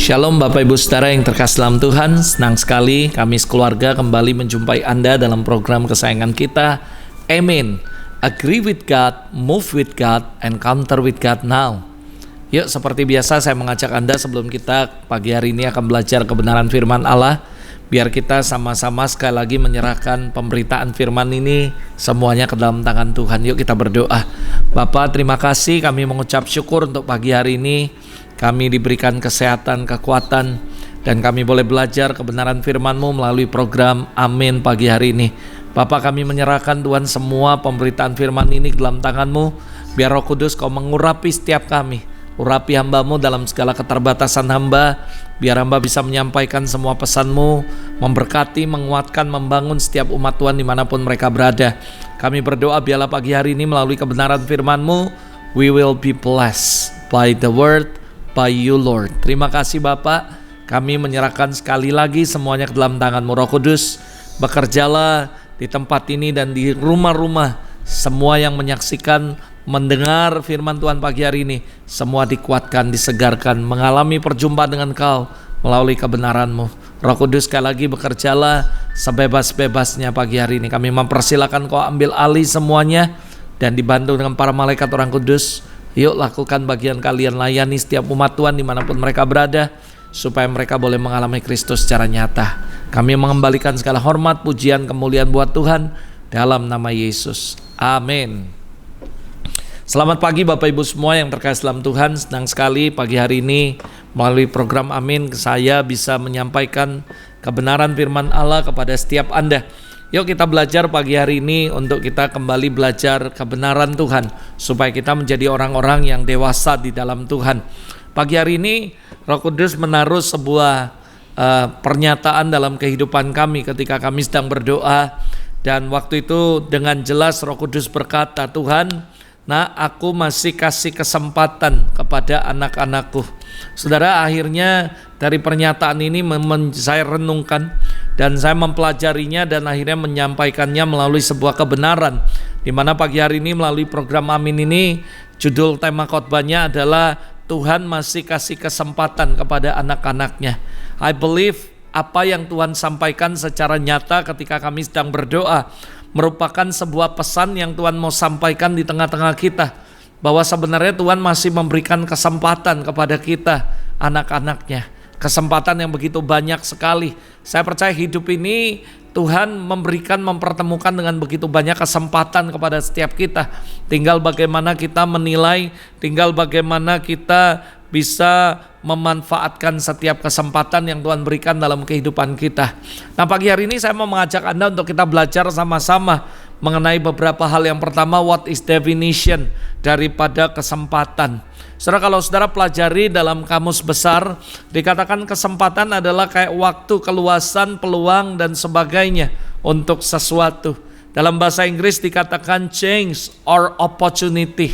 Shalom Bapak Ibu Saudara yang terkasih dalam Tuhan. Senang sekali kami sekeluarga kembali menjumpai Anda dalam program kesayangan kita, Amen. Agree with God, move with God, encounter with God now. Yuk, seperti biasa saya mengajak Anda sebelum kita pagi hari ini akan belajar kebenaran firman Allah. Biar kita sama-sama sekali lagi menyerahkan pemberitaan firman ini semuanya ke dalam tangan Tuhan. Yuk kita berdoa. Bapa, terima kasih, kami mengucap syukur untuk pagi hari ini. Kami diberikan kesehatan, kekuatan, dan kami boleh belajar kebenaran firman-Mu melalui program Amin pagi hari ini. Bapa, kami menyerahkan Tuhan semua pemberitaan firman ini ke dalam tangan-Mu. Biar Roh Kudus Kau mengurapi setiap kami. Urapi hamba-Mu dalam segala keterbatasan hamba. Biar hamba bisa menyampaikan semua pesan-Mu, memberkati, menguatkan, membangun setiap umat Tuhan dimanapun mereka berada. Kami berdoa biarlah pagi hari ini melalui kebenaran firman-Mu, we will be blessed by the word, by you Lord. Terima kasih Bapak, kami menyerahkan sekali lagi semuanya ke dalam tangan-Mu. Roh Kudus, bekerjalah di tempat ini dan di rumah-rumah. Semua yang menyaksikan, mendengar firman Tuhan pagi hari ini, semua dikuatkan, disegarkan, mengalami perjumpaan dengan Kau melalui kebenaran-Mu. Roh Kudus, sekali lagi bekerjalah sebebas-bebasnya pagi hari ini. Kami mempersilakan Kau ambil alih semuanya dan dibantu dengan para malaikat orang kudus. Yuk lakukan bagian kalian, layani setiap umat Tuhan dimanapun mereka berada, supaya mereka boleh mengalami Kristus secara nyata. Kami mengembalikan segala hormat, pujian, kemuliaan buat Tuhan dalam nama Yesus. Amin. Selamat pagi Bapak Ibu semua yang terkasih dalam Tuhan. Senang sekali pagi hari ini melalui program Amin saya bisa menyampaikan kebenaran firman Allah kepada setiap Anda. Yuk kita belajar pagi hari ini untuk kita kembali belajar kebenaran Tuhan, supaya kita menjadi orang-orang yang dewasa di dalam Tuhan. Pagi hari ini Roh Kudus menaruh sebuah pernyataan dalam kehidupan kami ketika kami sedang berdoa. Dan waktu itu dengan jelas Roh Kudus berkata, Tuhan, nah aku masih kasih kesempatan kepada anak-anakku. Saudara, akhirnya dari pernyataan ini saya renungkan dan saya mempelajarinya dan akhirnya menyampaikannya melalui sebuah kebenaran, di mana pagi hari ini melalui program Amin ini judul tema khotbahnya adalah Tuhan masih kasih kesempatan kepada anak-anaknya. I believe apa yang Tuhan sampaikan secara nyata ketika kami sedang berdoa merupakan sebuah pesan yang Tuhan mau sampaikan di tengah-tengah kita, bahwa sebenarnya Tuhan masih memberikan kesempatan kepada kita, anak-anaknya. Kesempatan yang begitu banyak sekali. Saya percaya hidup ini Tuhan mempertemukan dengan begitu banyak kesempatan kepada setiap kita. Tinggal bagaimana kita menilai, tinggal bagaimana kita bisa memanfaatkan setiap kesempatan yang Tuhan berikan dalam kehidupan kita. Nah, pagi hari ini saya mau mengajak Anda untuk kita belajar sama-sama mengenai beberapa hal. Yang pertama, what is definition daripada kesempatan. Saudara, kalau saudara pelajari dalam kamus besar, dikatakan kesempatan adalah kayak waktu, keluasan, peluang, dan sebagainya untuk sesuatu. Dalam bahasa Inggris dikatakan chance or opportunity,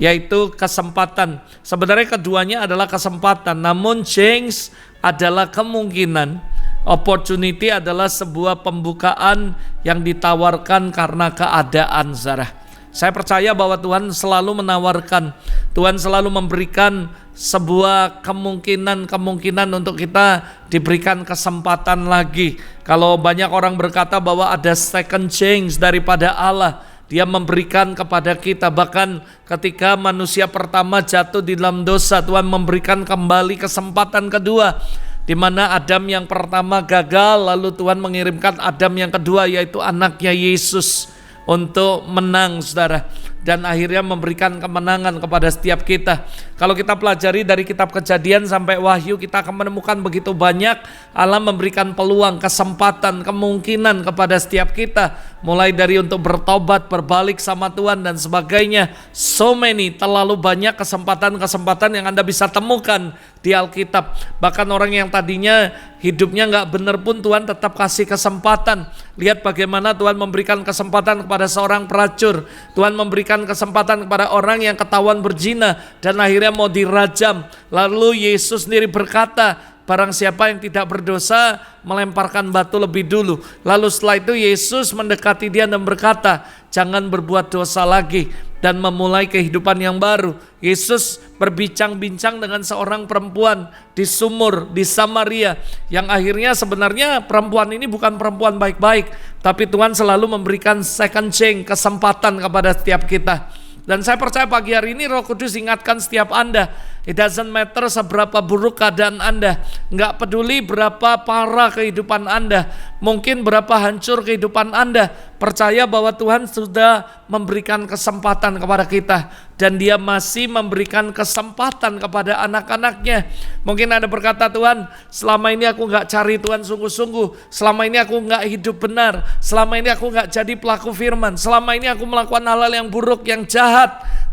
yaitu kesempatan. Sebenarnya keduanya adalah kesempatan, namun chance adalah kemungkinan, opportunity adalah sebuah pembukaan yang ditawarkan karena keadaan, saudara. Saya percaya bahwa Tuhan selalu menawarkan, Tuhan selalu memberikan sebuah kemungkinan untuk kita diberikan kesempatan lagi. Kalau banyak orang berkata bahwa ada second chance daripada Allah, Dia memberikan kepada kita. Bahkan ketika manusia pertama jatuh di dalam dosa, Tuhan memberikan kembali kesempatan kedua, di mana Adam yang pertama gagal, lalu Tuhan mengirimkan Adam yang kedua, yaitu anaknya Yesus, untuk menang, saudara, dan akhirnya memberikan kemenangan kepada setiap kita. Kalau kita pelajari dari kitab Kejadian sampai Wahyu, kita akan menemukan begitu banyak Allah memberikan peluang, kesempatan, kemungkinan kepada setiap kita, mulai dari untuk bertobat, berbalik sama Tuhan dan sebagainya. So many, terlalu banyak kesempatan-kesempatan yang Anda bisa temukan di Alkitab. Bahkan orang yang tadinya hidupnya gak benar pun Tuhan tetap kasih kesempatan. Lihat bagaimana Tuhan memberikan kesempatan kepada seorang pelacur, Tuhan memberikan kesempatan kepada orang yang ketahuan berzina dan akhirnya mau dirajam. Lalu Yesus sendiri berkata, barang siapa yang tidak berdosa melemparkan batu lebih dulu. Lalu setelah itu Yesus mendekati dia dan berkata, jangan berbuat dosa lagi. dan memulai kehidupan yang baru. Yesus berbincang-bincang dengan seorang perempuan di sumur di Samaria, yang akhirnya sebenarnya perempuan ini bukan perempuan baik-baik, tapi Tuhan selalu memberikan second chance, kesempatan kepada setiap kita. Dan saya percaya pagi hari ini Roh Kudus ingatkan setiap Anda, it doesn't matter seberapa buruk keadaan Anda, nggak peduli berapa parah kehidupan Anda, mungkin berapa hancur kehidupan Anda, percaya bahwa Tuhan sudah memberikan kesempatan kepada kita, dan Dia masih memberikan kesempatan kepada anak-anaknya. Mungkin Anda berkata, Tuhan, selama ini aku nggak cari Tuhan sungguh-sungguh, selama ini aku nggak hidup benar, selama ini aku nggak jadi pelaku firman, selama ini aku melakukan hal-hal yang buruk, yang jahat.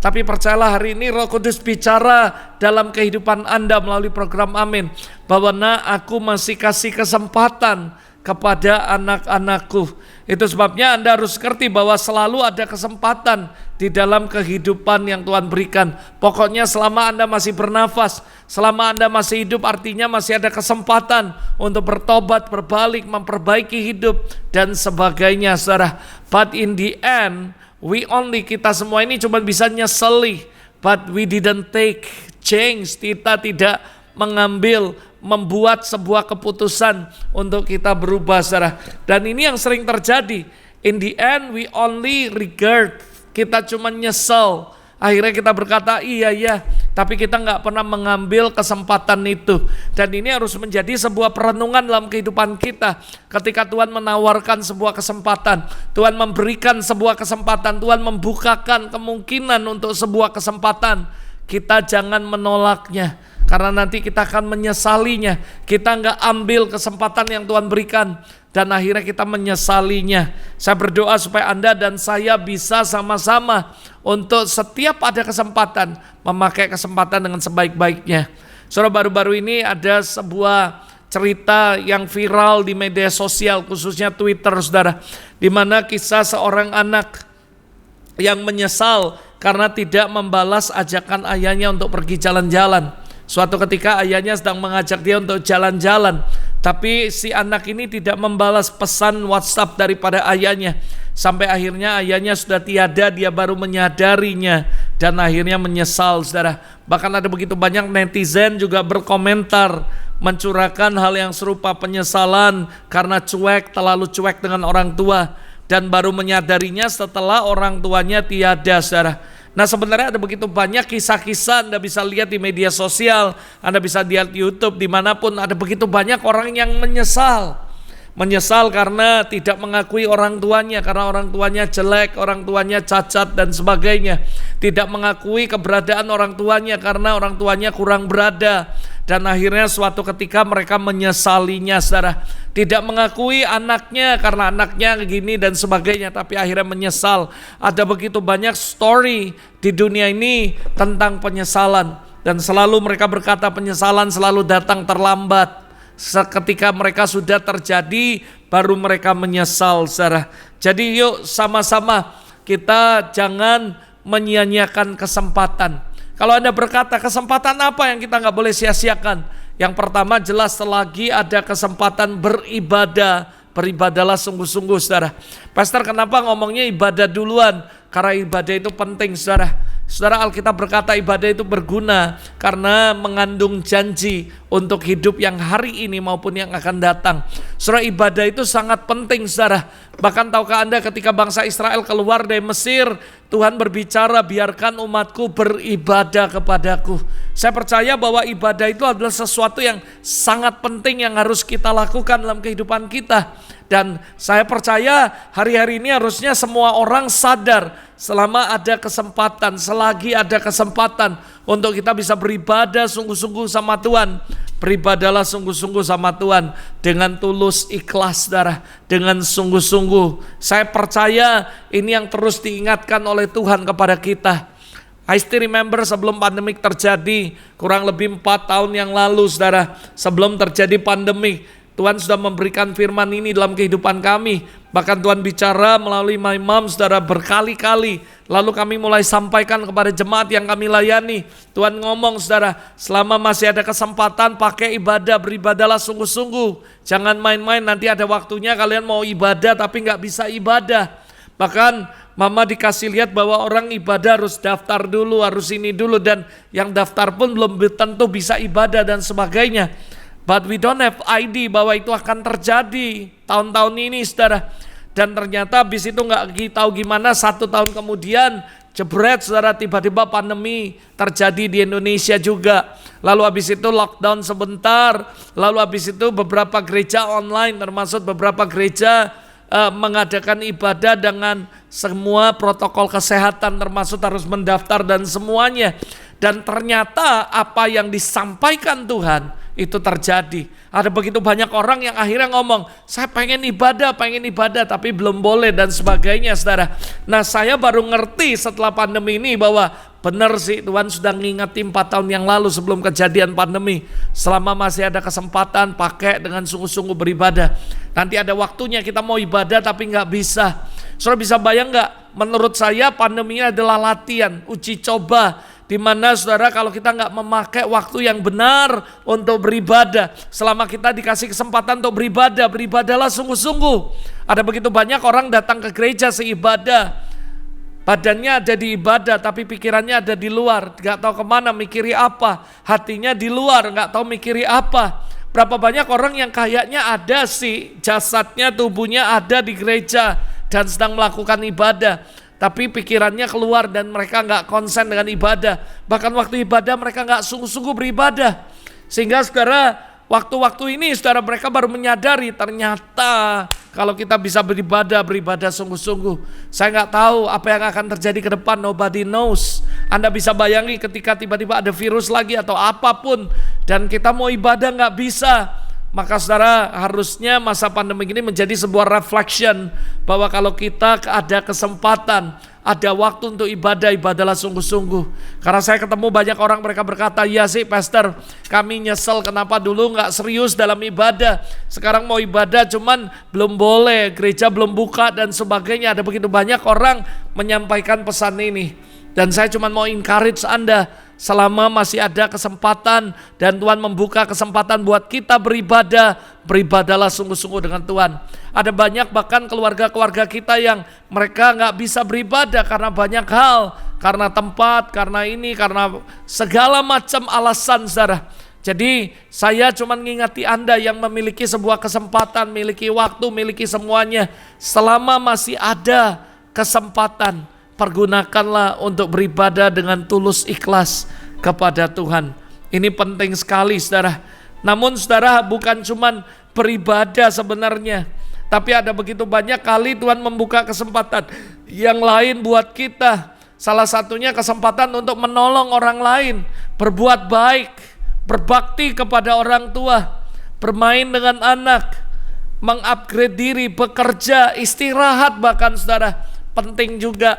Tapi percayalah, hari ini Roh Kudus bicara dalam kehidupan Anda melalui program Amin, bahwa aku masih kasih kesempatan kepada anak-anakku. Itu sebabnya Anda harus ngerti bahwa selalu ada kesempatan di dalam kehidupan yang Tuhan berikan. Pokoknya selama Anda masih bernafas, selama Anda masih hidup, artinya masih ada kesempatan untuk bertobat, berbalik, memperbaiki hidup, dan sebagainya, saudara. But in the end, kita semua ini cuma bisa nyeseli, but we didn't take change. Kita tidak membuat sebuah keputusan untuk kita berubah, saudara. Dan ini yang sering terjadi. In the end, we only regret. Kita cuma nyesel. Akhirnya kita berkata, iya, tapi kita nggak pernah mengambil kesempatan itu. Dan ini harus menjadi sebuah perenungan dalam kehidupan kita. Ketika Tuhan menawarkan sebuah kesempatan, Tuhan memberikan sebuah kesempatan, Tuhan membukakan kemungkinan untuk sebuah kesempatan, kita jangan menolaknya, karena nanti kita akan menyesalinya. Kita nggak ambil kesempatan yang Tuhan berikan, dan akhirnya kita menyesalinya. Saya berdoa supaya Anda dan saya bisa sama-sama untuk setiap ada kesempatan, memakai kesempatan dengan sebaik-baiknya. Saudara, baru-baru ini ada sebuah cerita yang viral di media sosial, khususnya Twitter, saudara, di mana kisah seorang anak yang menyesal karena tidak membalas ajakan ayahnya untuk pergi jalan-jalan. Suatu ketika ayahnya sedang mengajak dia untuk jalan-jalan, tapi si anak ini tidak membalas pesan WhatsApp daripada ayahnya. Sampai akhirnya ayahnya sudah tiada, dia baru menyadarinya dan akhirnya menyesal, saudara. Bahkan ada begitu banyak netizen juga berkomentar, mencurahkan hal yang serupa, penyesalan karena terlalu cuek dengan orang tua, dan baru menyadarinya setelah orang tuanya tiada, saudara. Nah, sebenarnya ada begitu banyak kisah-kisah, Anda bisa lihat di media sosial, Anda bisa lihat di YouTube, dimanapun ada begitu banyak orang yang menyesal karena tidak mengakui orang tuanya, karena orang tuanya jelek, orang tuanya cacat dan sebagainya. Tidak mengakui keberadaan orang tuanya karena orang tuanya kurang berada, dan akhirnya suatu ketika mereka menyesalinya, saudara. Tidak mengakui anaknya karena anaknya gini dan sebagainya, tapi akhirnya menyesal. Ada begitu banyak story di dunia ini tentang penyesalan, dan selalu mereka berkata penyesalan selalu datang terlambat. Seketika mereka sudah terjadi, baru mereka menyesal, saudara. Jadi yuk sama-sama kita jangan menyia-nyiakan kesempatan. Kalau Anda berkata kesempatan apa yang kita nggak boleh sia-siakan? Yang pertama, jelas selagi ada kesempatan beribadah, beribadahlah sungguh-sungguh, saudara. Pastor, kenapa ngomongnya ibadah duluan? Karena ibadah itu penting, saudara. Saudara, Alkitab berkata ibadah itu berguna karena mengandung janji untuk hidup yang hari ini maupun yang akan datang. Saudara, ibadah itu sangat penting, saudara. Bahkan tahukah Anda ketika bangsa Israel keluar dari Mesir, Tuhan berbicara, biarkan umatku beribadah kepadaku. Saya percaya bahwa ibadah itu adalah sesuatu yang sangat penting yang harus kita lakukan dalam kehidupan kita. Dan saya percaya hari-hari ini harusnya semua orang sadar, selama ada kesempatan, selagi ada kesempatan untuk kita bisa beribadah sungguh-sungguh sama Tuhan, beribadahlah sungguh-sungguh sama Tuhan dengan tulus, ikhlas, saudara, dengan sungguh-sungguh. Saya percaya ini yang terus diingatkan oleh Tuhan kepada kita. I still remember sebelum pandemik terjadi, kurang lebih 4 tahun yang lalu, saudara, sebelum terjadi pandemik, Tuhan sudah memberikan firman ini dalam kehidupan kami. Bahkan Tuhan bicara melalui my mom, saudara, berkali-kali. Lalu kami mulai sampaikan kepada jemaat yang kami layani. Tuhan ngomong, saudara, selama masih ada kesempatan pakai ibadah, beribadahlah sungguh-sungguh. Jangan main-main, nanti ada waktunya kalian mau ibadah tapi gak bisa ibadah. Bahkan Mama dikasih lihat bahwa orang ibadah harus daftar dulu, harus ini dulu, dan yang daftar pun belum tentu bisa ibadah dan sebagainya. But we don't have ID bahwa itu akan terjadi tahun-tahun ini, saudara. Dan ternyata habis itu nggak tahu gimana 1 tahun kemudian jebret, saudara, tiba-tiba pandemi terjadi di Indonesia juga. Lalu habis itu lockdown sebentar, lalu habis itu beberapa gereja online, termasuk beberapa gereja mengadakan ibadah dengan semua protokol kesehatan, termasuk harus mendaftar dan semuanya. Dan ternyata apa yang disampaikan Tuhan itu terjadi. Ada begitu banyak orang yang akhirnya ngomong, saya pengen ibadah, tapi belum boleh dan sebagainya, saudara. Nah, saya baru ngerti setelah pandemi ini bahwa benar sih Tuhan sudah ngingati 4 tahun yang lalu sebelum kejadian pandemi. Selama masih ada kesempatan, pakai dengan sungguh-sungguh beribadah. Nanti ada waktunya kita mau ibadah tapi nggak bisa. Saudara bisa bayang nggak? Menurut saya pandemi ini adalah latihan, uji coba. Di mana saudara kalau kita nggak memakai waktu yang benar untuk beribadah, selama kita dikasih kesempatan untuk beribadah, beribadahlah sungguh-sungguh. Ada begitu banyak orang datang ke gereja seibadah, badannya ada di ibadah tapi pikirannya ada di luar, nggak tahu kemana, mikiri apa, hatinya di luar, nggak tahu mikiri apa. Berapa banyak orang yang kayaknya ada sih, jasadnya, tubuhnya ada di gereja dan sedang melakukan ibadah, tapi pikirannya keluar dan mereka nggak konsen dengan ibadah. Bahkan waktu ibadah mereka nggak sungguh-sungguh beribadah. Sehingga saudara, waktu-waktu ini saudara mereka baru menyadari ternyata kalau kita bisa beribadah sungguh-sungguh. Saya nggak tahu apa yang akan terjadi ke depan, nobody knows. Anda bisa bayangi ketika tiba-tiba ada virus lagi atau apapun dan kita mau ibadah nggak bisa. Maka saudara, harusnya masa pandemi ini menjadi sebuah reflection bahwa kalau kita ada kesempatan, ada waktu untuk ibadah, ibadahlah sungguh-sungguh. Karena saya ketemu banyak orang, mereka berkata, ya sih pastor, kami nyesel kenapa dulu gak serius dalam ibadah. Sekarang mau ibadah cuman belum boleh, gereja belum buka dan sebagainya. Ada begitu banyak orang menyampaikan pesan ini. Dan saya cuma mau encourage Anda, selama masih ada kesempatan dan Tuhan membuka kesempatan buat kita beribadah, beribadahlah sungguh-sungguh dengan Tuhan. Ada banyak bahkan keluarga-keluarga kita yang mereka gak bisa beribadah karena banyak hal, karena tempat, karena ini, karena segala macam alasan, saudara. Jadi saya cuma ngingati Anda yang memiliki sebuah kesempatan, memiliki waktu, memiliki semuanya. Selama masih ada kesempatan, pergunakanlah untuk beribadah dengan tulus ikhlas kepada Tuhan. Ini penting sekali, saudara. Namun saudara, bukan cuma beribadah sebenarnya, tapi ada begitu banyak kali Tuhan membuka kesempatan yang lain buat kita. Salah satunya kesempatan untuk menolong orang lain, berbuat baik, berbakti kepada orang tua, bermain dengan anak, mengupgrade diri, bekerja, istirahat bahkan, saudara. Penting juga.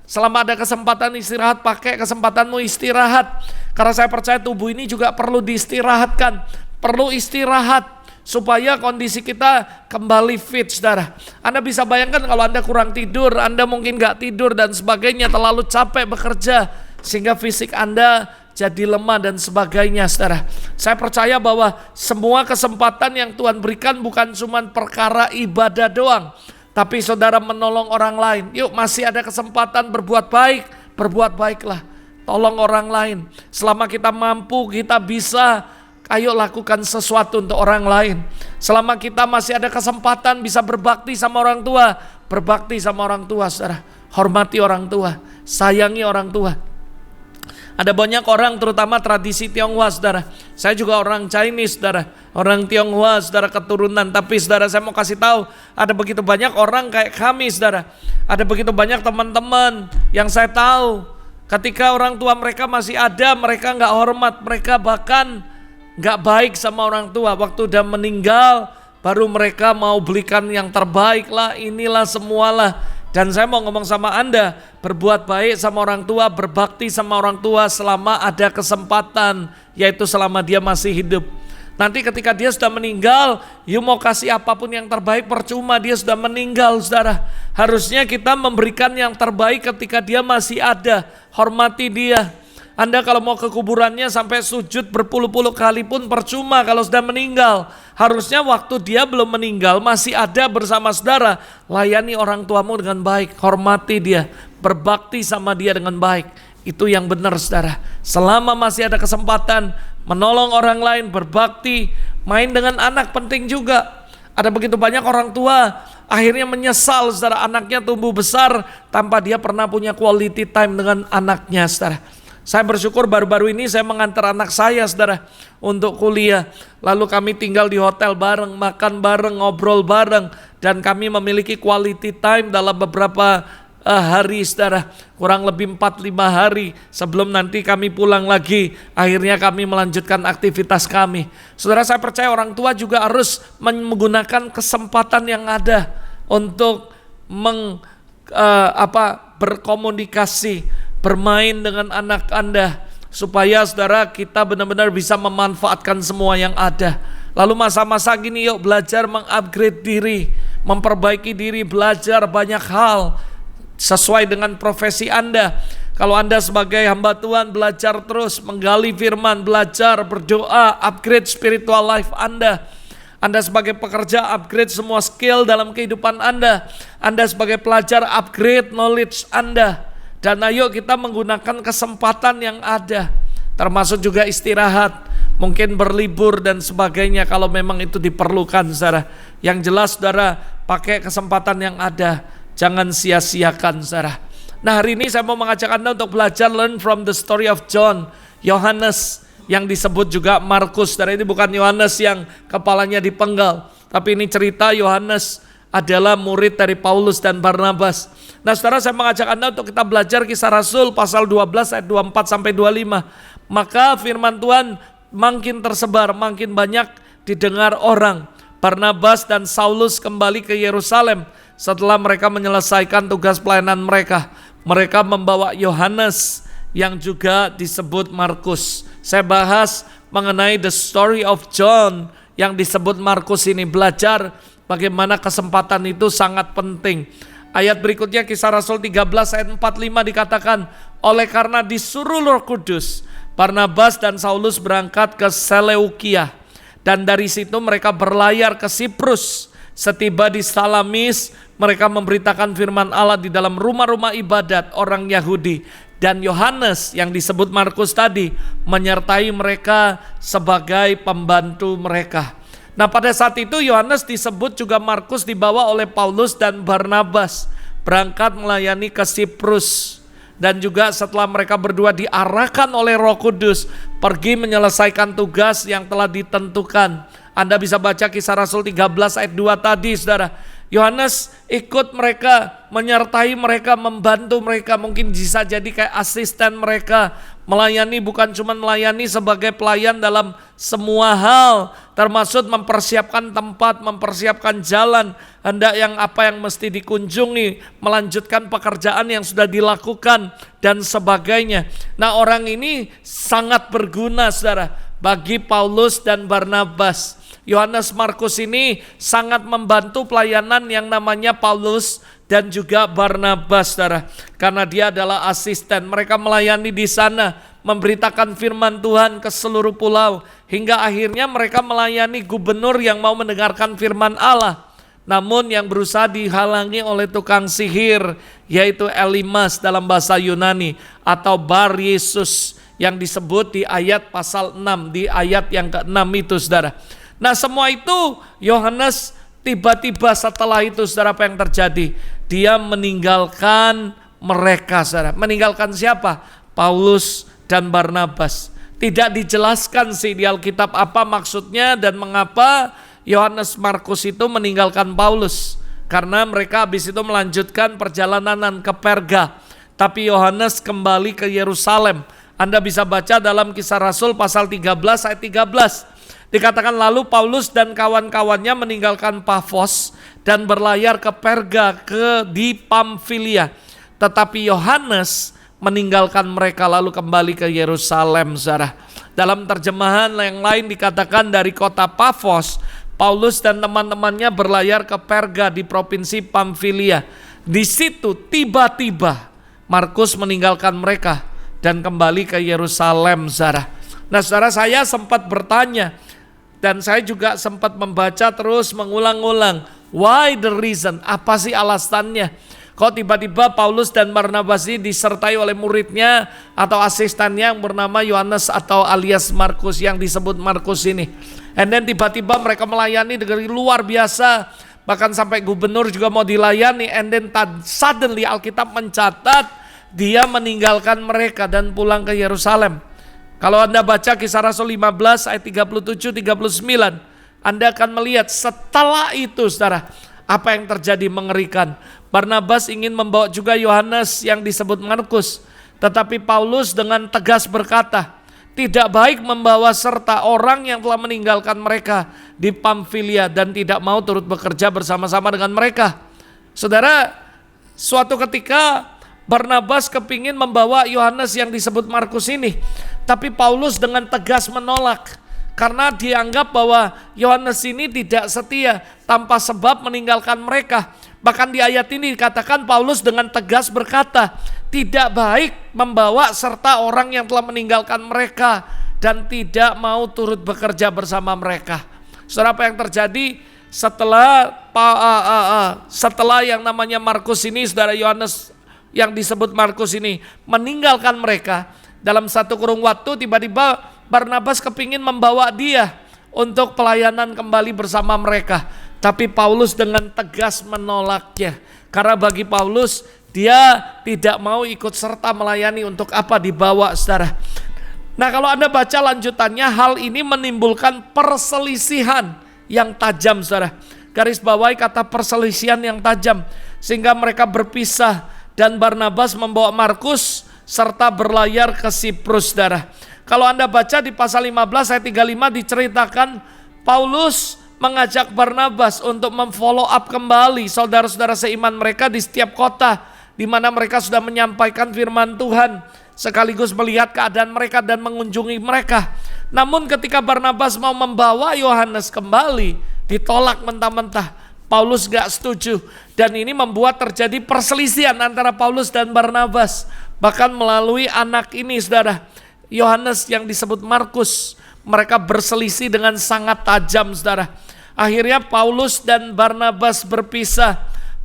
Selama ada kesempatan istirahat, pakai kesempatanmu istirahat. Karena saya percaya tubuh ini juga perlu diistirahatkan. Perlu istirahat supaya kondisi kita kembali fit, saudara. Anda bisa bayangkan kalau Anda kurang tidur, Anda mungkin gak tidur dan sebagainya, terlalu capek bekerja, sehingga fisik Anda jadi lemah dan sebagainya, saudara. Saya percaya bahwa semua kesempatan yang Tuhan berikan bukan cuma perkara ibadah doang, tapi saudara menolong orang lain. Yuk, masih ada kesempatan berbuat baik, berbuat baiklah. Tolong orang lain. Selama kita mampu, kita bisa, ayo lakukan sesuatu untuk orang lain. Selama kita masih ada kesempatan bisa berbakti sama orang tua, berbakti sama orang tua, saudara. Hormati orang tua, sayangi orang tua. Ada banyak orang, terutama tradisi Tionghoa, saudara. Saya juga orang Chinese, saudara. Orang Tionghoa, saudara, keturunan. Tapi saudara, saya mau kasih tahu, ada begitu banyak orang kayak kami, saudara. Ada begitu banyak teman-teman yang saya tahu, ketika orang tua mereka masih ada, mereka gak hormat. Mereka bahkan gak baik sama orang tua. Waktu udah meninggal, baru mereka mau belikan yang terbaik lah, inilah semualah. Dan saya mau ngomong sama Anda, berbuat baik sama orang tua, berbakti sama orang tua selama ada kesempatan, yaitu selama dia masih hidup. Nanti ketika dia sudah meninggal, you mau kasih apapun yang terbaik percuma, dia sudah meninggal, saudara. Harusnya kita memberikan yang terbaik ketika dia masih ada, hormati dia. Anda kalau mau ke kuburannya sampai sujud berpuluh-puluh kali pun percuma kalau sudah meninggal. Harusnya waktu dia belum meninggal masih ada bersama saudara. Layani orang tuamu dengan baik, hormati dia, berbakti sama dia dengan baik. Itu yang benar saudara. Selama masih ada kesempatan menolong orang lain, berbakti, main dengan anak penting juga. Ada begitu banyak orang tua akhirnya menyesal saudara, anaknya tumbuh besar tanpa dia pernah punya quality time dengan anaknya saudara. Saya bersyukur baru-baru ini saya mengantar anak saya saudara untuk kuliah. Lalu kami tinggal di hotel bareng, makan bareng, ngobrol bareng. Dan kami memiliki quality time dalam beberapa hari saudara. Kurang lebih 4-5 hari sebelum nanti kami pulang lagi. Akhirnya kami melanjutkan aktivitas kami. Saudara, saya percaya orang tua juga harus menggunakan kesempatan yang ada untuk berkomunikasi, bermain dengan anak Anda, supaya saudara kita benar-benar bisa memanfaatkan semua yang ada. Lalu masa-masa gini yuk belajar mengupgrade diri, memperbaiki diri, belajar banyak hal sesuai dengan profesi Anda. Kalau Anda sebagai hamba Tuhan belajar terus menggali firman, belajar berdoa, upgrade spiritual life Anda. Anda sebagai pekerja upgrade semua skill dalam kehidupan Anda. Anda sebagai pelajar upgrade knowledge Anda. Dan ayo kita menggunakan kesempatan yang ada, termasuk juga istirahat, mungkin berlibur dan sebagainya kalau memang itu diperlukan saudara. Yang jelas saudara, pakai kesempatan yang ada, jangan sia-siakan saudara. Nah, hari ini saya mau mengajak Anda untuk belajar learn from the story of John, Yohanes yang disebut juga Markus. Saudara, ini bukan Yohanes yang kepalanya dipenggal, tapi ini cerita Yohanes adalah murid dari Paulus dan Barnabas. Nah saudara, saya mengajak Anda untuk kita belajar Kisah Rasul pasal 12 ayat 24 sampai 25. Maka firman Tuhan makin tersebar, makin banyak didengar orang. Barnabas dan Saulus kembali ke Yerusalem setelah mereka menyelesaikan tugas pelayanan mereka. Mereka membawa Yohanes yang juga disebut Markus. Saya bahas mengenai the story of John yang disebut Markus ini, belajar bagaimana kesempatan itu sangat penting. Ayat berikutnya Kisah Rasul 13 ayat 45 dikatakan, oleh karena disuruh Roh Kudus, Barnabas dan Saulus berangkat ke Seleukia, dan dari situ mereka berlayar ke Siprus. Setiba di Salamis, mereka memberitakan firman Allah di dalam rumah-rumah ibadat orang Yahudi. Dan Yohanes yang disebut Markus tadi menyertai mereka sebagai pembantu mereka. Nah, pada saat itu Yohanes disebut juga Markus dibawa oleh Paulus dan Barnabas berangkat melayani ke Siprus. Dan juga setelah mereka berdua diarahkan oleh Roh Kudus pergi menyelesaikan tugas yang telah ditentukan. Anda bisa baca Kisah Rasul 13 ayat 2 tadi saudara. Yohanes ikut mereka, menyertai mereka, membantu mereka, mungkin bisa jadi kayak asisten mereka, melayani, bukan cuma melayani sebagai pelayan dalam semua hal, termasuk mempersiapkan tempat, mempersiapkan jalan, hendak yang apa yang mesti dikunjungi, melanjutkan pekerjaan yang sudah dilakukan dan sebagainya. Nah, orang ini sangat berguna saudara bagi Paulus dan Barnabas. Yohanes Markus ini sangat membantu pelayanan yang namanya Paulus dan juga Barnabas saudara, karena dia adalah asisten. Mereka melayani di sana, memberitakan firman Tuhan ke seluruh pulau, hingga akhirnya mereka melayani gubernur yang mau mendengarkan firman Allah, namun yang berusaha dihalangi oleh tukang sihir, yaitu Elimas dalam bahasa Yunani, atau Bar Yesus yang disebut di ayat pasal 6, di ayat yang ke-6 itu saudara. Nah, semua itu Yohanes tiba-tiba setelah itu saudara, apa yang terjadi? Dia meninggalkan mereka saudara. Meninggalkan siapa? Paulus dan Barnabas. Tidak dijelaskan sih di Alkitab apa maksudnya dan mengapa Yohanes Markus itu meninggalkan Paulus. Karena mereka habis itu melanjutkan perjalanan ke Perga. Tapi Yohanes kembali ke Yerusalem. Anda bisa baca dalam Kisah Rasul pasal 13 ayat 13. Dikatakan lalu Paulus dan kawan-kawannya meninggalkan Pafos dan berlayar ke Perga di Pamfilia. Tetapi Yohanes meninggalkan mereka lalu kembali ke Yerusalem saudara. Dalam terjemahan yang lain dikatakan dari kota Pafos, Paulus dan teman-temannya berlayar ke Perga di provinsi Pamfilia. Di situ tiba-tiba Markus meninggalkan mereka dan kembali ke Yerusalem, saudara. Nah, saudara, saya sempat bertanya dan saya juga sempat membaca terus mengulang-ulang. Why the reason? Apa sih alasannya? Kok tiba-tiba Paulus dan Barnabas ini disertai oleh muridnya atau asistennya yang bernama Yohanes atau alias Markus yang disebut Markus ini. And then tiba-tiba mereka melayani dengan luar biasa. Bahkan sampai gubernur juga mau dilayani. And then suddenly Alkitab mencatat dia meninggalkan mereka dan pulang ke Yerusalem. Kalau Anda baca Kisah Rasul 15 ayat 37-39, Anda akan melihat setelah itu, saudara, apa yang terjadi mengerikan. Barnabas ingin membawa juga Yohanes yang disebut Markus, tetapi Paulus dengan tegas berkata, tidak baik membawa serta orang yang telah meninggalkan mereka di Pamfilia dan tidak mau turut bekerja bersama-sama dengan mereka. Saudara, suatu ketika Barnabas kepingin membawa Yohanes yang disebut Markus ini, tapi Paulus dengan tegas menolak. Karena dianggap bahwa Yohanes ini tidak setia tanpa sebab meninggalkan mereka. Bahkan di ayat ini dikatakan Paulus dengan tegas berkata, tidak baik membawa serta orang yang telah meninggalkan mereka dan tidak mau turut bekerja bersama mereka. Saudara, apa yang terjadi setelah yang namanya Markus ini, saudara, Yohanes yang disebut Markus ini meninggalkan mereka, dalam satu kurung waktu tiba-tiba Barnabas kepingin membawa dia untuk pelayanan kembali bersama mereka. Tapi Paulus dengan tegas menolaknya. Karena bagi Paulus dia tidak mau ikut serta melayani, untuk apa dibawa, saudara. Nah, kalau Anda baca lanjutannya, hal ini menimbulkan perselisihan yang tajam, saudara. Garis bawahi kata perselisihan yang tajam. Sehingga mereka berpisah dan Barnabas membawa Markus serta berlayar ke Siprus, saudara. Kalau Anda baca di pasal 15 ayat 35 diceritakan Paulus mengajak Barnabas untuk memfollow up kembali saudara-saudara seiman mereka di setiap kota di mana mereka sudah menyampaikan firman Tuhan, sekaligus melihat keadaan mereka dan mengunjungi mereka. Namun ketika Barnabas mau membawa Yohanes kembali, ditolak mentah-mentah. Paulus gak setuju, dan ini membuat terjadi perselisihan antara Paulus dan Barnabas. Bahkan melalui anak ini, saudara, Yohanes yang disebut Markus, mereka berselisih dengan sangat tajam, saudara. Akhirnya Paulus dan Barnabas berpisah.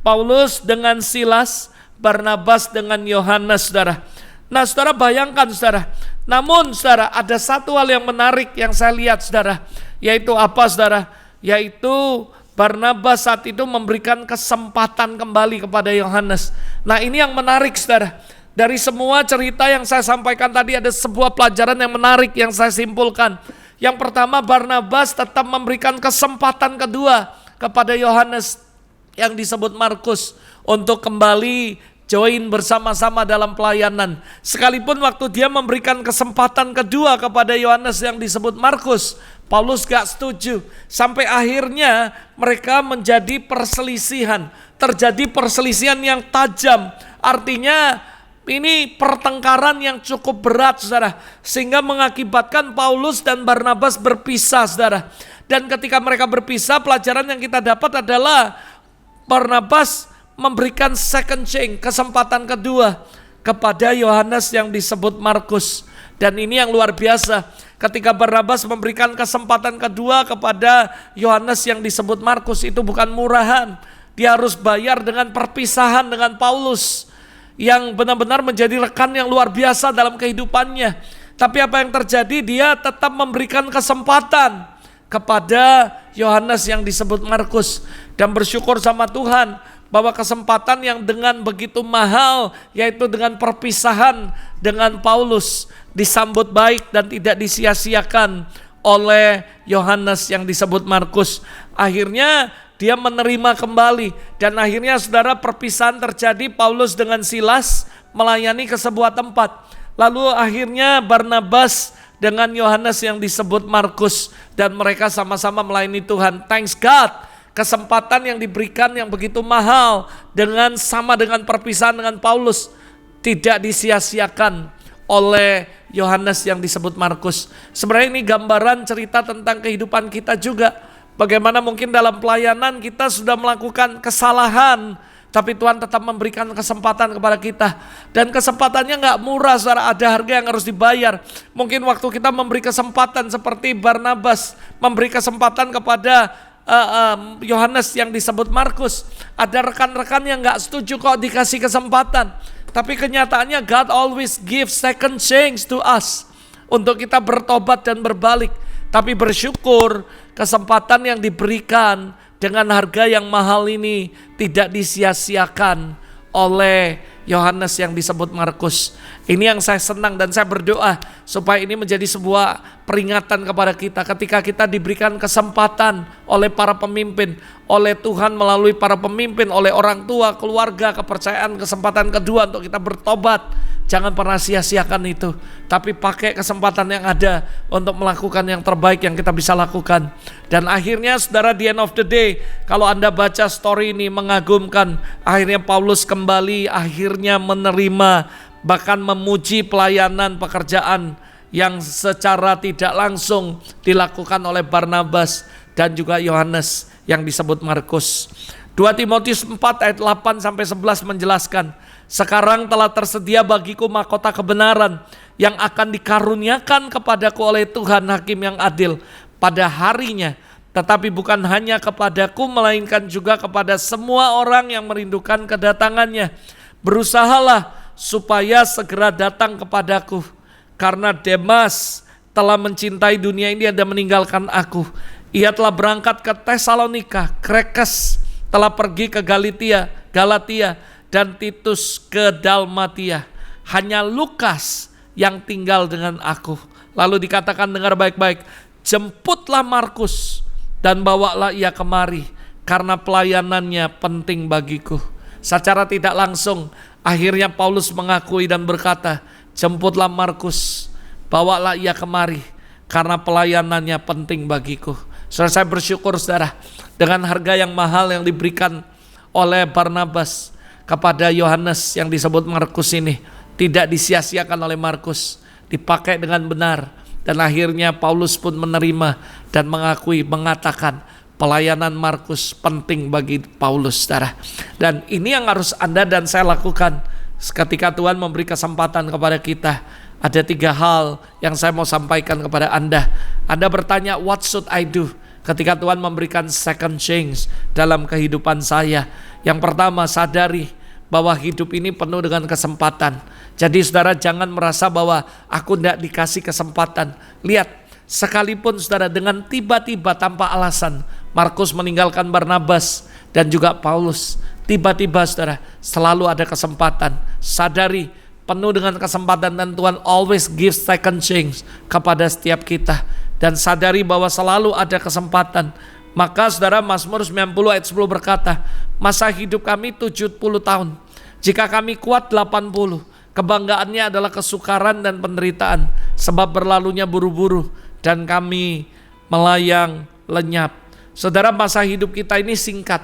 Paulus dengan Silas, Barnabas dengan Yohanes, saudara. Nah, saudara, bayangkan, saudara. Namun, saudara, ada satu hal yang menarik yang saya lihat, saudara. Yaitu apa, saudara? Yaitu Barnabas saat itu memberikan kesempatan kembali kepada Yohanes. Nah, ini yang menarik, saudara. Dari semua cerita yang saya sampaikan tadi, ada sebuah pelajaran yang menarik yang saya simpulkan. Yang pertama, Barnabas tetap memberikan kesempatan kedua kepada Yohanes yang disebut Markus untuk kembali join bersama-sama dalam pelayanan. Sekalipun waktu dia memberikan kesempatan kedua kepada Yohanes yang disebut Markus, Paulus gak setuju. Sampai akhirnya mereka menjadi perselisihan. Terjadi perselisihan yang tajam. Artinya ini pertengkaran yang cukup berat, saudara, sehingga mengakibatkan Paulus dan Barnabas berpisah, saudara. Dan ketika mereka berpisah, pelajaran yang kita dapat adalah Barnabas memberikan second chance, kesempatan kedua kepada Yohanes yang disebut Markus. Dan ini yang luar biasa, ketika Barnabas memberikan kesempatan kedua kepada Yohanes yang disebut Markus, itu bukan murahan. Dia harus bayar dengan perpisahan dengan Paulus yang benar-benar menjadi rekan yang luar biasa dalam kehidupannya. Tapi apa yang terjadi? Dia tetap memberikan kesempatan kepada Yohanes yang disebut Markus, dan bersyukur sama Tuhan bahwa kesempatan yang dengan begitu mahal, yaitu dengan perpisahan dengan Paulus, disambut baik dan tidak disia-siakan oleh Yohanes yang disebut Markus. Akhirnya dia menerima kembali, dan akhirnya, saudara, perpisahan terjadi. Paulus dengan Silas melayani ke sebuah tempat. Lalu akhirnya Barnabas dengan Yohanes yang disebut Markus, dan mereka sama-sama melayani Tuhan. Thanks God, kesempatan yang diberikan yang begitu mahal sama dengan perpisahan dengan Paulus tidak disia-siakan oleh Yohanes yang disebut Markus. Sebenarnya ini gambaran cerita tentang kehidupan kita juga. Bagaimana mungkin dalam pelayanan kita sudah melakukan kesalahan, tapi Tuhan tetap memberikan kesempatan kepada kita. Dan kesempatannya nggak murah, saudara, ada harga yang harus dibayar. Mungkin waktu kita memberi kesempatan seperti Barnabas memberi kesempatan kepada Yohanes yang disebut Markus, ada rekan-rekan yang nggak setuju kok dikasih kesempatan. Tapi kenyataannya God always gives second chance to us untuk kita bertobat dan berbalik. Tapi bersyukur kesempatan yang diberikan dengan harga yang mahal ini tidak disia-siakan oleh Yohanes yang disebut Markus. Ini yang saya senang dan saya berdoa supaya ini menjadi sebuah peringatan kepada kita ketika kita diberikan kesempatan oleh para pemimpin, oleh Tuhan melalui para pemimpin, oleh orang tua, keluarga, kepercayaan, kesempatan kedua untuk kita bertobat. Jangan pernah sia-siakan itu, tapi pakai kesempatan yang ada untuk melakukan yang terbaik yang kita bisa lakukan. Dan akhirnya saudara, di end of the day, kalau Anda baca story ini mengagumkan. Akhirnya Paulus kembali, akhirnya menerima, bahkan memuji pelayanan pekerjaan yang secara tidak langsung dilakukan oleh Barnabas dan juga Yohanes yang disebut Markus. 2 Timotius 4 ayat 8 sampai 11 menjelaskan, sekarang telah tersedia bagiku mahkota kebenaran yang akan dikaruniakan kepadaku oleh Tuhan Hakim yang adil pada harinya. Tetapi bukan hanya kepadaku, melainkan juga kepada semua orang yang merindukan kedatangannya. Berusahalah supaya segera datang kepadaku, karena Demas telah mencintai dunia ini dan meninggalkan aku. Ia telah berangkat ke Tesalonika, Krekes telah pergi ke Galatia, dan Titus ke Dalmatia. Hanya Lukas yang tinggal dengan aku. Lalu dikatakan, dengar baik-baik, jemputlah Markus dan bawalah ia kemari, karena pelayanannya penting bagiku. Secara tidak langsung, akhirnya Paulus mengakui dan berkata, jemputlah Markus, bawalah ia kemari, karena pelayanannya penting bagiku. Saudara, saya bersyukur saudara, dengan harga yang mahal yang diberikan oleh Barnabas kepada Yohanes yang disebut Markus ini, tidak disia-siakan oleh Markus, dipakai dengan benar. Dan akhirnya Paulus pun menerima dan mengakui, mengatakan pelayanan Markus penting bagi Paulus, saudara. Dan ini yang harus Anda dan saya lakukan ketika Tuhan memberi kesempatan kepada kita. Ada 3 hal yang saya mau sampaikan kepada Anda. Anda bertanya, what should I do? Ketika Tuhan memberikan second chance dalam kehidupan saya. Yang pertama, sadari bahwa hidup ini penuh dengan kesempatan. Jadi saudara, jangan merasa bahwa aku tidak dikasih kesempatan. Lihat, sekalipun saudara dengan tiba-tiba tanpa alasan Markus meninggalkan Barnabas dan juga Paulus, tiba-tiba saudara selalu ada kesempatan. Sadari penuh dengan kesempatan dan Tuhan always gives second chance kepada setiap kita. Dan sadari bahwa selalu ada kesempatan. Maka saudara, Mazmur 90 ayat 10 berkata, masa hidup kami 70 tahun, jika kami kuat 80, kebanggaannya adalah kesukaran dan penderitaan, sebab berlalunya buru-buru dan kami melayang lenyap. Saudara, masa hidup kita ini singkat,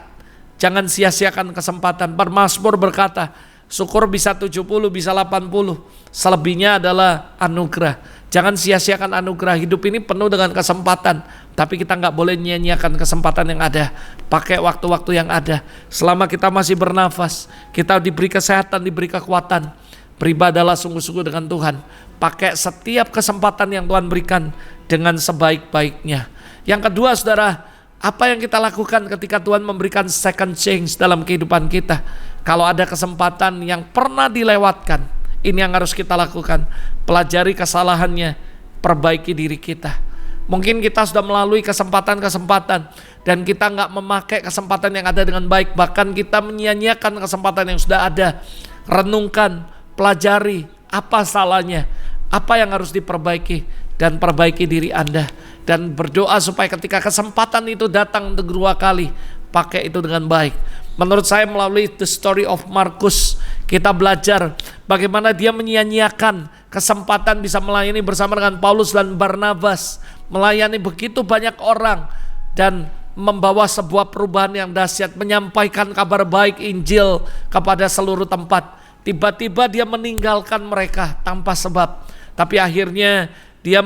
jangan sia-siakan kesempatan. Mazmur berkata, syukur bisa 70, bisa 80, selebihnya adalah anugerah. Jangan sia-siakan anugerah. Hidup ini penuh dengan kesempatan, tapi kita gak boleh nyanyiakan kesempatan yang ada. Pakai waktu-waktu yang ada. Selama kita masih bernafas, kita diberi kesehatan, diberi kekuatan, beribadalah sungguh-sungguh dengan Tuhan. Pakai setiap kesempatan yang Tuhan berikan dengan sebaik-baiknya. Yang kedua saudara, apa yang kita lakukan ketika Tuhan memberikan second chance dalam kehidupan kita? Kalau ada kesempatan yang pernah dilewatkan, ini yang harus kita lakukan. Pelajari kesalahannya, perbaiki diri kita. Mungkin kita sudah melalui kesempatan-kesempatan dan kita nggak memakai kesempatan yang ada dengan baik. Bahkan kita menyia-nyiakan kesempatan yang sudah ada. Renungkan, pelajari apa salahnya, apa yang harus diperbaiki, dan perbaiki diri Anda. Dan berdoa supaya ketika kesempatan itu datang untuk 2 kali, pakai itu dengan baik. Menurut saya melalui the story of Markus, kita belajar bagaimana dia menyia-nyiakan kesempatan bisa melayani bersama dengan Paulus dan Barnabas. Melayani begitu banyak orang dan membawa sebuah perubahan yang dahsyat, menyampaikan kabar baik Injil kepada seluruh tempat. Tiba-tiba dia meninggalkan mereka tanpa sebab. Tapi akhirnya dia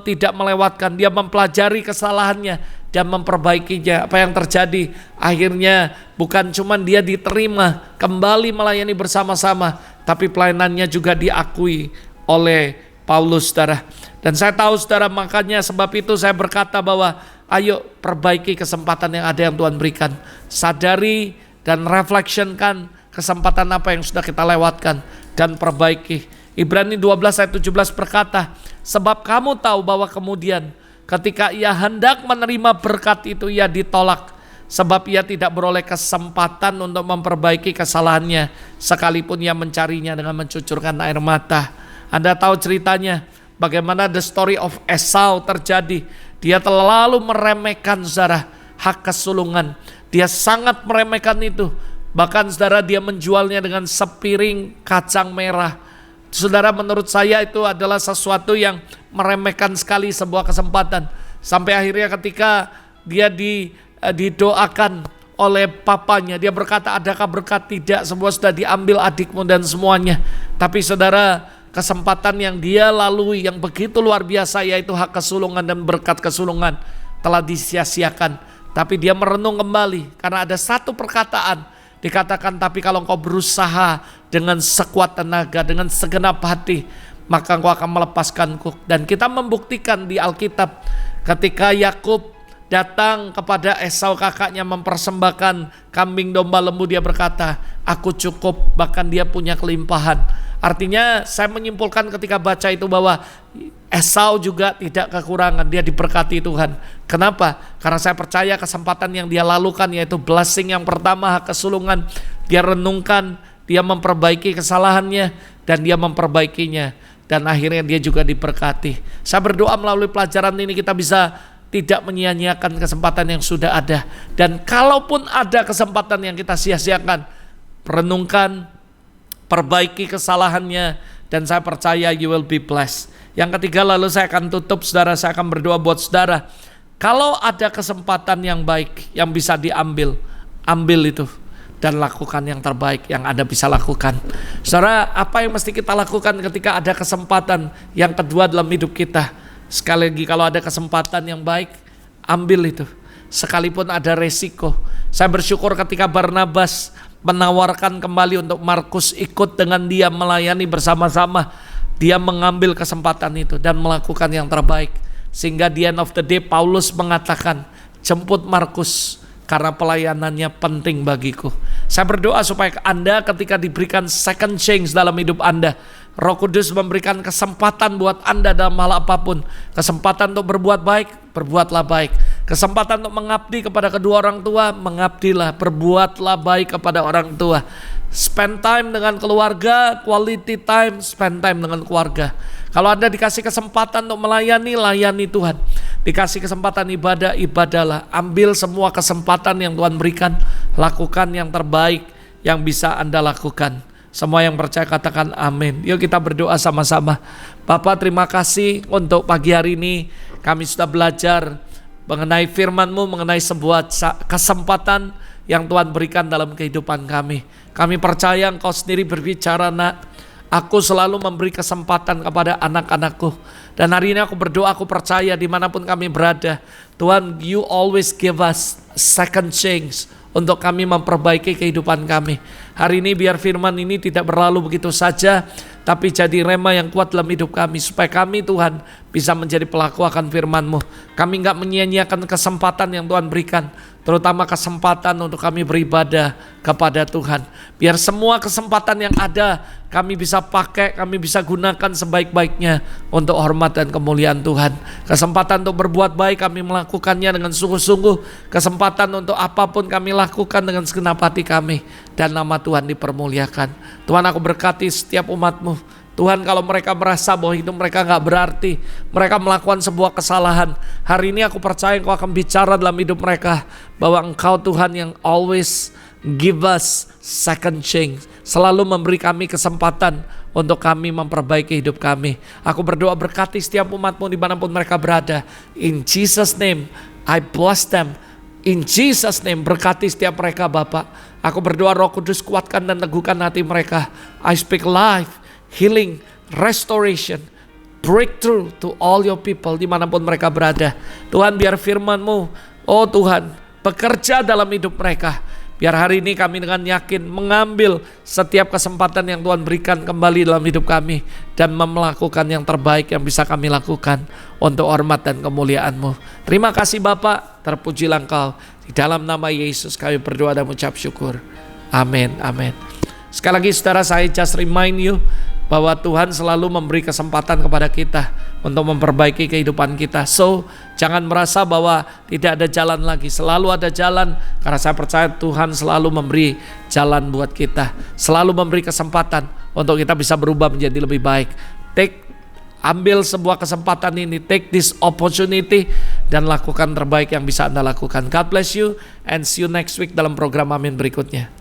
tidak melewatkan, dia mempelajari kesalahannya dan memperbaikinya. Apa yang terjadi? Akhirnya bukan cuma dia diterima kembali melayani bersama-sama, tapi pelayanannya juga diakui oleh Paulus, saudara. Dan saya tahu, saudara, makanya sebab itu saya berkata bahwa ayo perbaiki kesempatan yang ada yang Tuhan berikan. Sadari dan reflectionkan kesempatan apa yang sudah kita lewatkan dan perbaiki. Ibrani 12 ayat 17 berkata, sebab kamu tahu bahwa kemudian ketika ia hendak menerima berkat itu, ia ditolak. Sebab ia tidak beroleh kesempatan untuk memperbaiki kesalahannya, sekalipun ia mencarinya dengan mencucurkan air mata. Anda tahu ceritanya, bagaimana the story of Esau terjadi. Dia terlalu meremehkan, saudara, hak kesulungan. Dia sangat meremehkan itu. Bahkan, saudara, dia menjualnya dengan sepiring kacang merah. Saudara, menurut saya itu adalah sesuatu yang meremehkan sekali sebuah kesempatan. Sampai akhirnya ketika dia didoakan oleh papanya, dia berkata, adakah berkat? Tidak, semua sudah diambil adikmu dan semuanya. Tapi saudara, kesempatan yang dia lalui yang begitu luar biasa, yaitu hak kesulungan dan berkat kesulungan, telah disia-siakan. Tapi dia merenung kembali karena ada satu perkataan. Dikatakan, tapi kalau engkau berusaha dengan sekuat tenaga, dengan segenap hati, maka engkau akan melepaskanku. Dan kita membuktikan di Alkitab ketika Yakub datang kepada Esau kakaknya mempersembahkan kambing, domba, lembu, dia berkata, aku cukup, bahkan dia punya kelimpahan. Artinya saya menyimpulkan ketika baca itu bahwa Esau juga tidak kekurangan, dia diberkati Tuhan. Kenapa? Karena saya percaya kesempatan yang dia lalukan, yaitu blessing yang pertama, hak kesulungan, dia renungkan, dia memperbaiki kesalahannya, dan dia memperbaikinya. Dan akhirnya dia juga diberkati. Saya berdoa melalui pelajaran ini kita bisa tidak menyia-nyiakan kesempatan yang sudah ada. Dan kalaupun ada kesempatan yang kita sia-siakan, renungkan, perbaiki kesalahannya, dan saya percaya you will be blessed. Yang ketiga, lalu saya akan tutup, saudara, saya akan berdoa buat saudara. Kalau ada kesempatan yang baik yang bisa diambil, ambil itu dan lakukan yang terbaik yang Anda bisa lakukan. Saudara, apa yang mesti kita lakukan ketika ada kesempatan yang kedua dalam hidup kita? Sekali lagi, kalau ada kesempatan yang baik, ambil itu. Sekalipun ada resiko. Saya bersyukur ketika Barnabas menawarkan kembali untuk Markus ikut dengan dia melayani bersama-sama. Dia mengambil kesempatan itu dan melakukan yang terbaik. Sehingga di end of the day Paulus mengatakan, jemput Markus karena pelayanannya penting bagiku. Saya berdoa supaya Anda ketika diberikan second chance dalam hidup Anda, Roh Kudus memberikan kesempatan buat Anda dalam hal apapun. Kesempatan untuk berbuat baik, berbuatlah baik. Kesempatan untuk mengabdi kepada kedua orang tua, mengabdilah, berbuatlah baik kepada orang tua. Spend time dengan keluarga, quality time, spend time dengan keluarga. Kalau Anda dikasih kesempatan untuk melayani, layani Tuhan. Dikasih kesempatan ibadah, ibadahlah. Ambil semua kesempatan yang Tuhan berikan, lakukan yang terbaik yang bisa Anda lakukan. Semua yang percaya katakan amin. Yuk kita berdoa sama-sama. Bapak, terima kasih untuk pagi hari ini kami sudah belajar mengenai firman-Mu, mengenai sebuah kesempatan yang Tuhan berikan dalam kehidupan kami. Kami percaya Engkau sendiri berbicara, nak. Aku selalu memberi kesempatan kepada anak-anakku. Dan hari ini aku berdoa, aku percaya dimanapun kami berada, Tuhan, you always give us second chance untuk kami memperbaiki kehidupan kami. Hari ini biar firman ini tidak berlalu begitu saja, tapi jadi rema yang kuat dalam hidup kami, supaya kami, Tuhan, bisa menjadi pelaku akan firman-Mu. Kami gak menyia-nyiakan kesempatan yang Tuhan berikan, terutama kesempatan untuk kami beribadah kepada Tuhan. Biar semua kesempatan yang ada kami bisa pakai, kami bisa gunakan sebaik-baiknya untuk hormat dan kemuliaan Tuhan. Kesempatan untuk berbuat baik kami melakukannya dengan sungguh-sungguh. Kesempatan untuk apapun kami lakukan dengan segenap hati kami, dan nama Tuhan dipermuliakan. Tuhan, aku berkati setiap umat-Mu. Tuhan, kalau mereka merasa bahwa hidup mereka gak berarti, mereka melakukan sebuah kesalahan, hari ini aku percaya Engkau akan bicara dalam hidup mereka, bahwa Engkau Tuhan yang always give us second chance, selalu memberi kami kesempatan untuk kami memperbaiki hidup kami. Aku berdoa berkati setiap umat-Mu dimanapun mereka berada. In Jesus name, I bless them. In Jesus name, berkati setiap mereka Bapak. Aku berdoa Roh Kudus kuatkan dan teguhkan hati mereka. I speak life, healing, restoration, breakthrough to all your people dimanapun mereka berada. Tuhan, biar firman-Mu, oh Tuhan, bekerja dalam hidup mereka. Biar hari ini kami dengan yakin mengambil setiap kesempatan yang Tuhan berikan kembali dalam hidup kami, dan melakukan yang terbaik yang bisa kami lakukan untuk hormat dan kemuliaan-Mu. Terima kasih Bapa, terpujilah Engkau. Di dalam nama Yesus kami berdoa dan mengucap syukur. Amin, amin. Sekali lagi saudara, saya just remind you bahwa Tuhan selalu memberi kesempatan kepada kita untuk memperbaiki kehidupan kita. So, jangan merasa bahwa tidak ada jalan lagi. Selalu ada jalan, karena saya percaya Tuhan selalu memberi jalan buat kita. Selalu memberi kesempatan untuk kita bisa berubah menjadi lebih baik. Ambil sebuah kesempatan ini, take this opportunity, dan lakukan terbaik yang bisa Anda lakukan. God bless you, and see you next week dalam program Amin berikutnya.